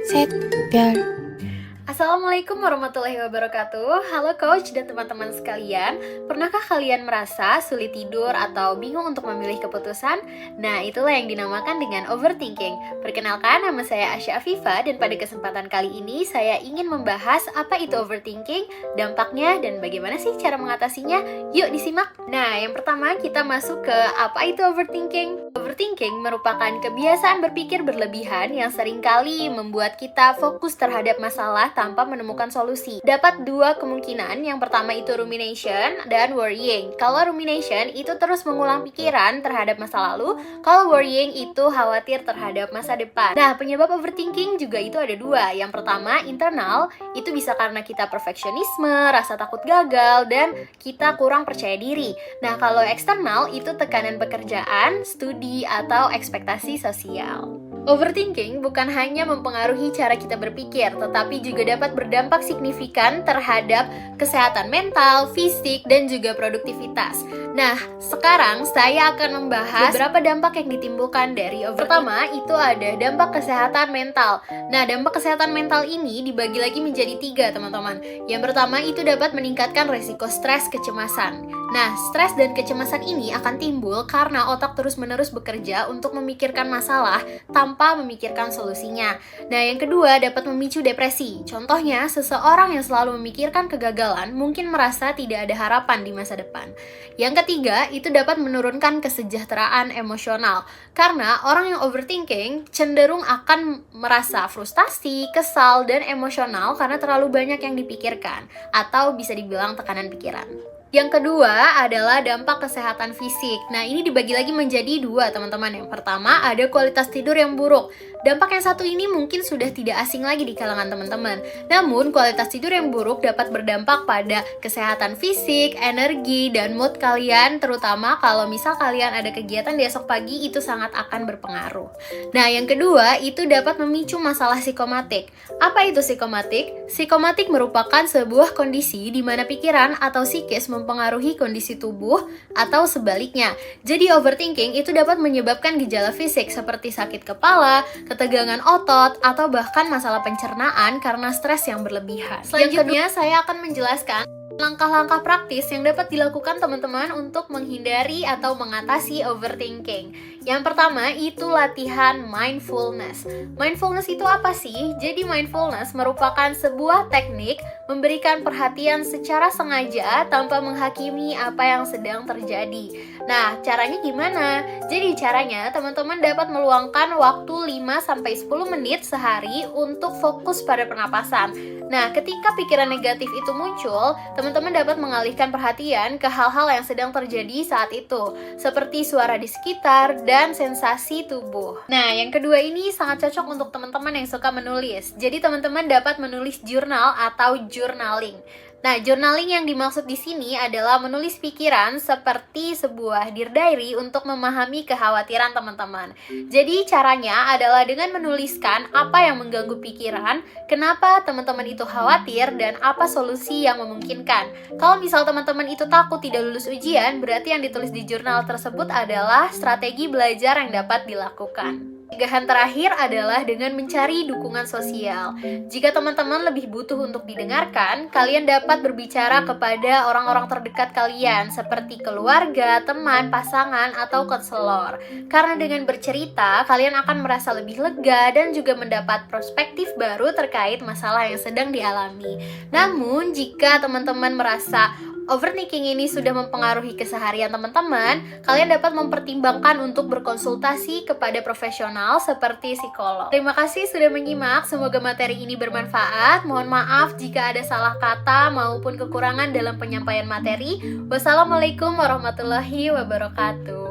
셋, 별. Assalamualaikum warahmatullahi wabarakatuh. Halo coach dan teman-teman sekalian. Pernahkah kalian merasa sulit tidur atau bingung untuk memilih keputusan? Nah, itulah yang dinamakan dengan overthinking. Perkenalkan, nama saya Asya Afifa dan pada kesempatan kali ini saya ingin membahas apa itu overthinking, dampaknya, dan bagaimana sih cara mengatasinya. Yuk disimak. Nah, yang pertama kita masuk ke apa itu overthinking. Overthinking merupakan kebiasaan berpikir berlebihan yang seringkali membuat kita fokus terhadap masalah tanpa menemukan solusi. Dapat dua kemungkinan, yang pertama itu rumination dan worrying. Kalau rumination itu terus mengulang pikiran terhadap masa lalu, kalau worrying itu khawatir terhadap masa depan. Nah, penyebab overthinking juga itu ada dua. Yang pertama, internal, itu bisa karena kita perfeksionisme, rasa takut gagal, dan kita kurang percaya diri. Nah, kalau eksternal itu tekanan pekerjaan, studi, atau ekspektasi sosial. Overthinking bukan hanya mempengaruhi cara kita berpikir, tetapi juga dapat berdampak signifikan terhadap kesehatan mental, fisik, dan juga produktivitas. Nah, sekarang saya akan membahas beberapa dampak yang ditimbulkan dari overthinking. Pertama, itu ada dampak kesehatan mental. Nah, dampak kesehatan mental ini dibagi lagi menjadi 3, teman-teman. Yang pertama, itu dapat meningkatkan resiko stres kecemasan. Nah, stres dan kecemasan ini akan timbul karena otak terus-menerus bekerja untuk memikirkan masalah tanpa memikirkan solusinya. Nah, yang kedua dapat memicu depresi. Contohnya, seseorang yang selalu memikirkan kegagalan mungkin merasa tidak ada harapan di masa depan. Yang ketiga, itu dapat menurunkan kesejahteraan emosional. Karena orang yang overthinking cenderung akan merasa frustasi, kesal, dan emosional karena terlalu banyak yang dipikirkan, atau bisa dibilang tekanan pikiran. Yang kedua adalah dampak kesehatan fisik. Nah, ini dibagi lagi menjadi 2, teman-teman. Yang pertama, ada kualitas tidur yang buruk. Dampak yang satu ini mungkin sudah tidak asing lagi di kalangan teman-teman. Namun, kualitas tidur yang buruk dapat berdampak pada kesehatan fisik, energi, dan mood kalian, terutama kalau misal kalian ada kegiatan di esok pagi, itu sangat akan berpengaruh. Nah, yang kedua, itu dapat memicu masalah psikomatik. Apa itu psikomatik? Psikomatik merupakan sebuah kondisi di mana pikiran atau psikis mempengaruhi kondisi tubuh atau sebaliknya. Jadi overthinking itu dapat menyebabkan gejala fisik seperti sakit kepala, ketegangan otot, atau bahkan masalah pencernaan karena stres yang berlebihan. Selanjutnya saya akan menjelaskan langkah-langkah praktis yang dapat dilakukan teman-teman untuk menghindari atau mengatasi overthinking. Yang pertama itu latihan mindfulness. Mindfulness itu apa sih? Jadi mindfulness merupakan sebuah teknik memberikan perhatian secara sengaja tanpa menghakimi apa yang sedang terjadi. Nah, caranya gimana? Jadi caranya teman-teman dapat meluangkan waktu 5-10 menit sehari untuk fokus pada pernapasan. Nah, ketika pikiran negatif itu muncul, teman-teman dapat mengalihkan perhatian ke hal-hal yang sedang terjadi saat itu, seperti suara di sekitar dan sensasi tubuh. Nah, yang kedua ini sangat cocok untuk teman-teman yang suka menulis. Jadi, teman-teman dapat menulis jurnal atau journaling. Nah, journaling yang dimaksud di sini adalah menulis pikiran seperti sebuah dear diary untuk memahami kekhawatiran teman-teman. Jadi, caranya adalah dengan menuliskan apa yang mengganggu pikiran, kenapa teman-teman itu khawatir, dan apa solusi yang memungkinkan. Kalau misal teman-teman itu takut tidak lulus ujian, berarti yang ditulis di jurnal tersebut adalah strategi belajar yang dapat dilakukan. Pencegahan terakhir adalah dengan mencari dukungan sosial. Jika teman-teman lebih butuh untuk didengarkan, kalian dapat berbicara kepada orang-orang terdekat kalian, seperti keluarga, teman, pasangan, atau konselor. Karena dengan bercerita, kalian akan merasa lebih lega dan juga mendapat perspektif baru terkait masalah yang sedang dialami. Namun, jika teman-teman merasa overthinking ini sudah mempengaruhi keseharian teman-teman, kalian dapat mempertimbangkan untuk berkonsultasi kepada profesional seperti psikolog. Terima kasih sudah menyimak, semoga materi ini bermanfaat. Mohon maaf jika ada salah kata maupun kekurangan dalam penyampaian materi. Wassalamualaikum warahmatullahi wabarakatuh.